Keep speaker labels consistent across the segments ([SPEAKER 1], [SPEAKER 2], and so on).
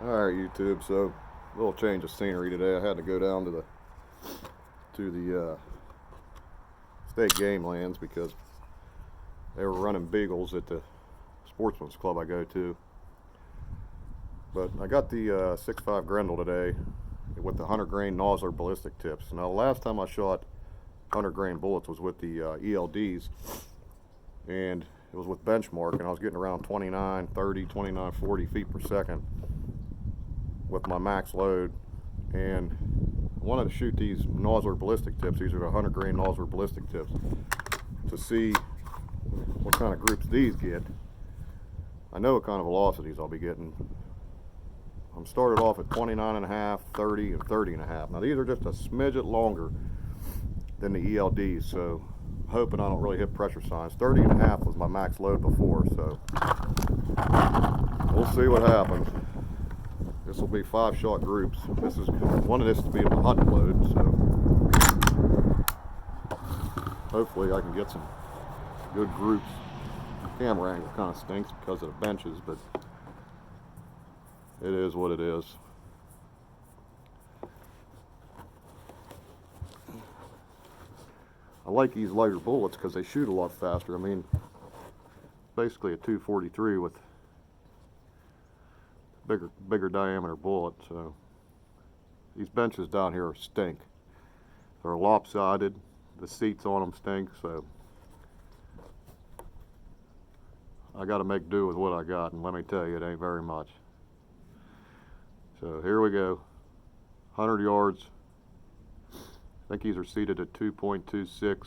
[SPEAKER 1] Alright, YouTube, so a little change of scenery today. I had to go down to the state game lands because they were running beagles at the sportsman's club I go to. But I got the 6.5 Grendel today with the 100 grain Nosler ballistic tips. Now, the last time I shot 100 grain bullets was with the ELDs, and it was with Benchmark, and I was getting around 29, 30, 29, 40 feet per second with my max load. And I wanted to shoot these Nosler ballistic tips. These are the 100 grain Nosler ballistic tips, to see what kind of groups these get. I know what kind of velocities I'll be getting. I'm started off at 29.5, 30, and 30.5. Now these are just a smidget longer than the ELDs, so I'm hoping I don't really hit pressure signs. 30.5 was my max load before, so we'll see what happens. This will be 5-shot groups. This is wanted this to be my hunting load, so hopefully I can get some good groups. Camera angle kind of stinks because of the benches, but it is what it is. I like these lighter bullets because they shoot a lot faster. I mean, basically a 243 with bigger diameter bullet. So these benches down here stink. They're lopsided. The seats on them stink. So I got to make do with what I got, and let me tell you, it ain't very much. So here we go. 100 yards. I think these are seated at 2.26,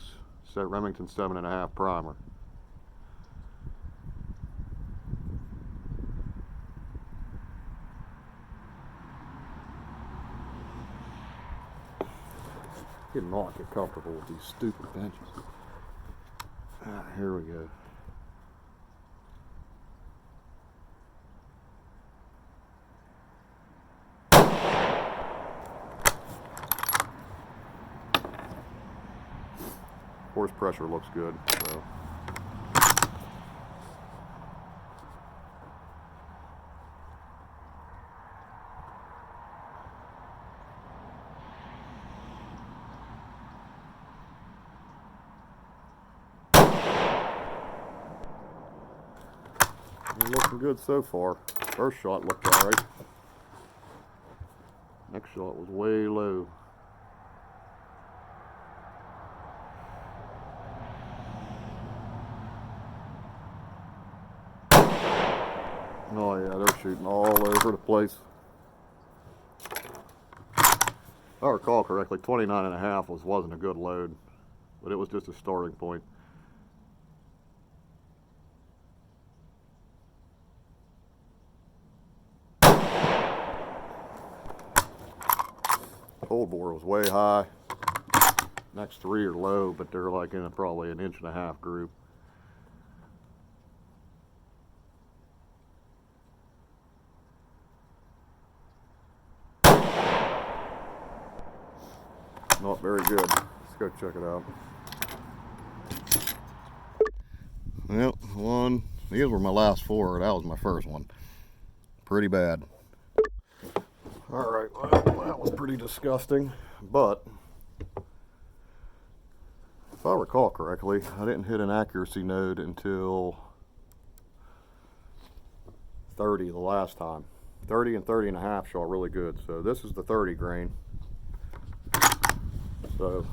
[SPEAKER 1] set Remington 7.5 primer. Did not get comfortable with these stupid benches. Here we go. Horse pressure looks good, so. Looking good so far. First shot looked alright. Next shot was way low. Oh yeah, they're shooting all over the place. If I recall correctly, 29.5 wasn't a good load, but it was just a starting point. Cold bore was way high. Next three are low, but they're like in probably an 1.5 inch group. Not very good. Let's go check it out. Yep, one. These were my last four. That was my first one. Pretty bad. Alright, well, that was pretty disgusting, but if I recall correctly, I didn't hit an accuracy node until 30 the last time. 30 and 30.5 shot really good, so this is the 30 grain. So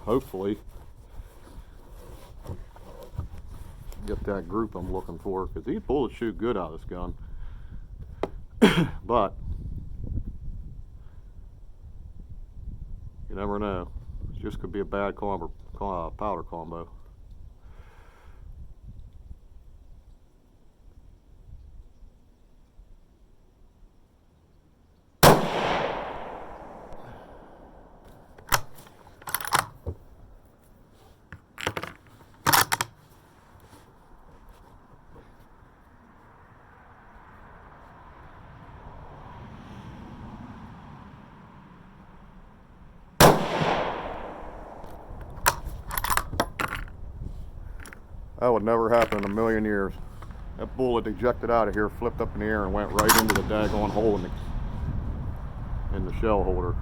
[SPEAKER 1] hopefully get that group I'm looking for, because these bullets shoot good out of this gun. But you never know. It just could be a bad powder combo. That would never happen in a million years. That bullet ejected out of here, flipped up in the air, and went right into the daggone hole in the shell holder.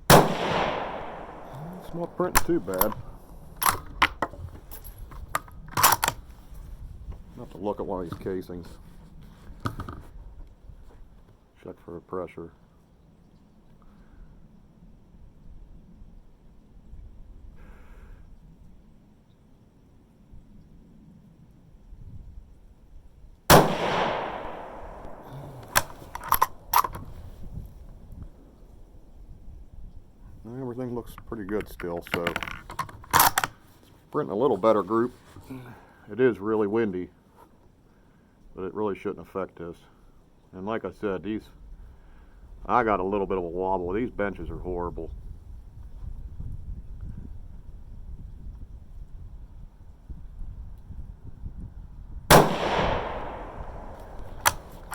[SPEAKER 1] It's not printing too bad. I'll have to look at one of these casings. Check for the pressure. Everything looks pretty good still, so it's printing a little better group. It is really windy, but it really shouldn't affect this. And like I said, I got a little bit of a wobble. These benches are horrible.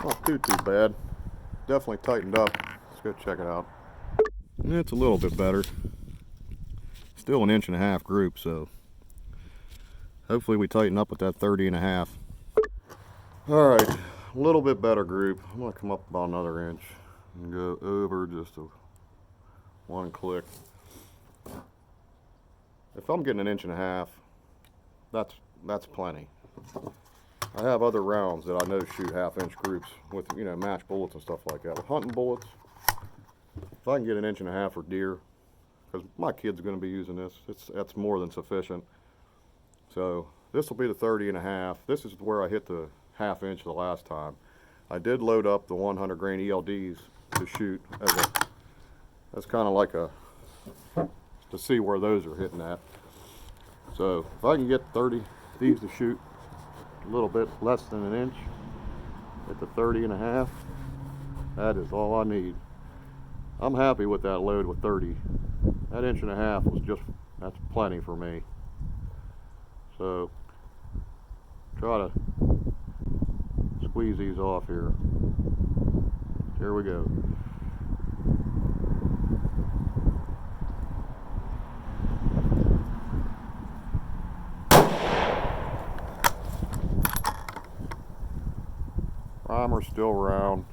[SPEAKER 1] Not too bad. Definitely tightened up. Let's go check it out. It's a little bit better. Still an 1.5 inch group, so hopefully we tighten up with that 30.5. All right, a little bit better group. I'm gonna come up about another inch and go over just one click. If I'm getting 1.5 inches, that's plenty. I have other rounds that I know shoot 1/2 inch groups with, you know, match bullets and stuff like that. With hunting bullets, if I can get 1.5 inches for deer, because my kid's going to be using this, that's more than sufficient. So this will be the 30.5. This is where I hit the 1/2 inch the last time. I did load up the 100 grain ELDs to shoot as kind of like to see where those are hitting at. So if I can get these to shoot a little bit less than 1 inch at the 30.5, that is all I need. I'm happy with that load with 30. That 1.5 inches that's plenty for me. So try to squeeze these off here. Here we go. Primer's still round,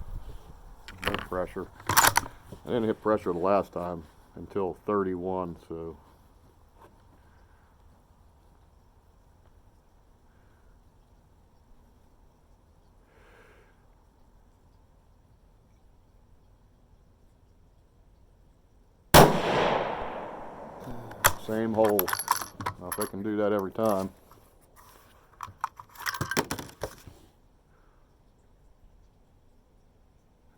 [SPEAKER 1] no pressure. I didn't hit pressure the last time until 31, so same hole. Now if I can do that every time.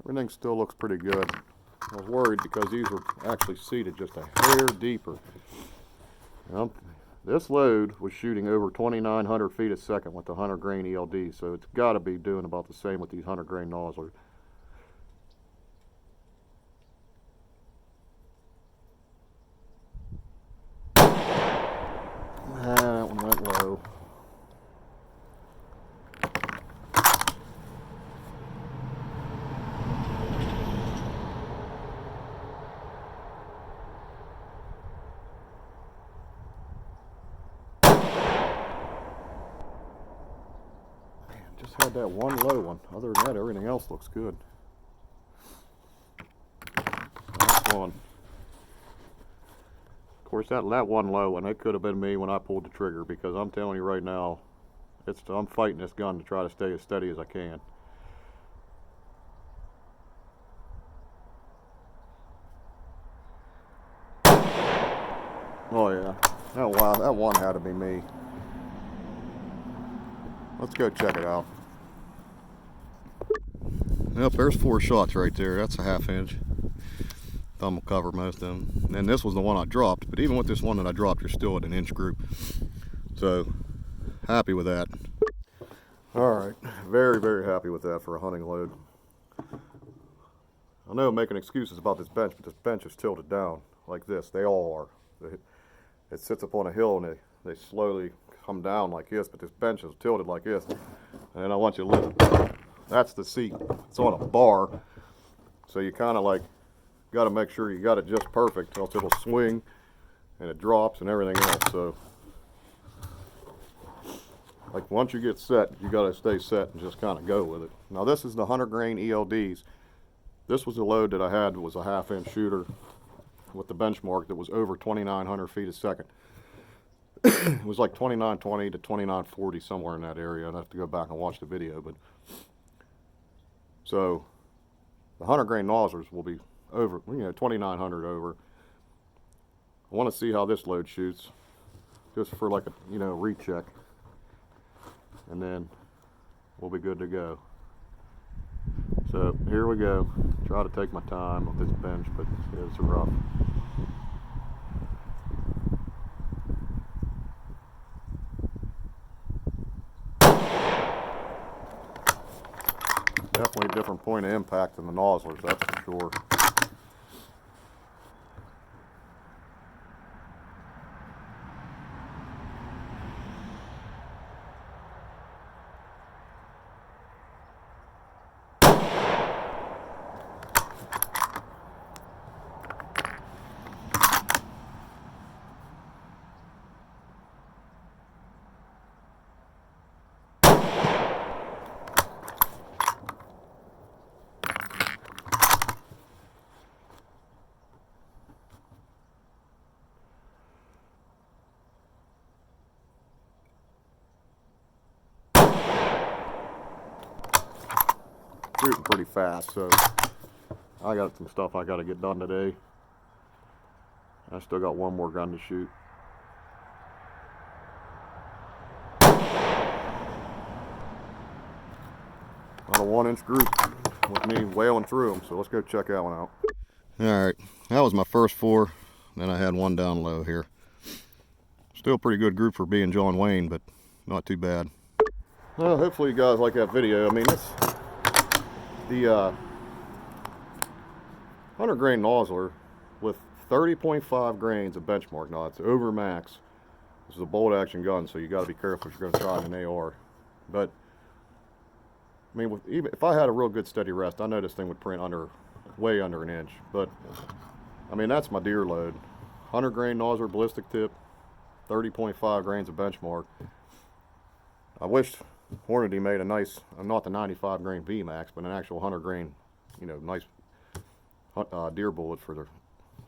[SPEAKER 1] Everything still looks pretty good. I was worried because these were actually seated just a hair deeper. This load was shooting over 2,900 feet a second with the 100 grain ELD, so it's got to be doing about the same with these 100 grain Noslers. That one went low. Just had that one low one. Other than that, everything else looks good. Last one. Of course, that one low one, it could have been me when I pulled the trigger, because I'm telling you right now, I'm fighting this gun to try to stay as steady as I can. Oh yeah, that one had to be me. Let's go check it out. Yep, there's 4 shots right there. That's a 1/2 inch. Thumb will cover most of them. And this was the one I dropped, but even with this one that I dropped, you're still at an inch group. So, happy with that. Alright, very, very happy with that for a hunting load. I know I'm making excuses about this bench, but this bench is tilted down like this. They all are. It sits up on a hill and they slowly come down like this, but this bench is tilted like this. And I want you to look. That's the seat. It's on a bar. So you kind of like got to make sure you got it just perfect, else it'll swing and it drops and everything else. So like once you get set, you got to stay set and just kind of go with it. Now this is the 100 grain ELDs. This was the load that I had, was a 1/2 inch shooter with the benchmark that was over 2,900 feet a second. It was like 2920 to 2940, somewhere in that area. I'd have to go back and watch the video, but so the 100 grain Noslers will be over, 2,900 over. I want to see how this load shoots, just for like a recheck, and then we'll be good to go. So here we go. Try to take my time with this bench, but it's rough. Definitely a different point of impact than the Noslers, that's for sure. Shooting pretty fast, so I got some stuff I got to get done today. I still got one more gun to shoot. About a 1-inch group with me wailing through them, so let's go check that one out. Alright, that was my first 4. Then I had one down low here. Still a pretty good group for being John Wayne, but not too bad. Well, hopefully you guys like that video. I mean, the 100 grain Nosler with 30.5 grains of benchmark. Now it's over max. This is a bolt action gun, so you got to be careful if you're going to try an AR. But I mean, even if I had a real good steady rest, I know this thing would print way under an inch. But I mean, that's my deer load. 100 grain Nosler ballistic tip, 30.5 grains of benchmark. I wish Hornady made a nice, not the 95 grain VMAX, but an actual 100 grain, nice deer bullet for the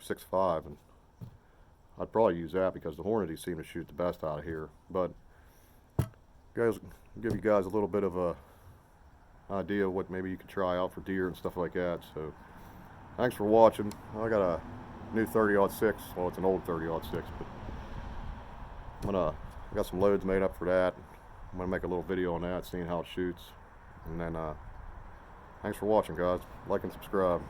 [SPEAKER 1] 6.5, and I'd probably use that because the Hornady seem to shoot the best out of here. But guys, give you guys a little bit of a idea of what maybe you could try out for deer and stuff like that. So thanks for watching. I got a new 30-06. Well, it's an old 30-06, but I got some loads made up for that. I'm going to make a little video on that, seeing how it shoots. And then, thanks for watching, guys. Like and subscribe.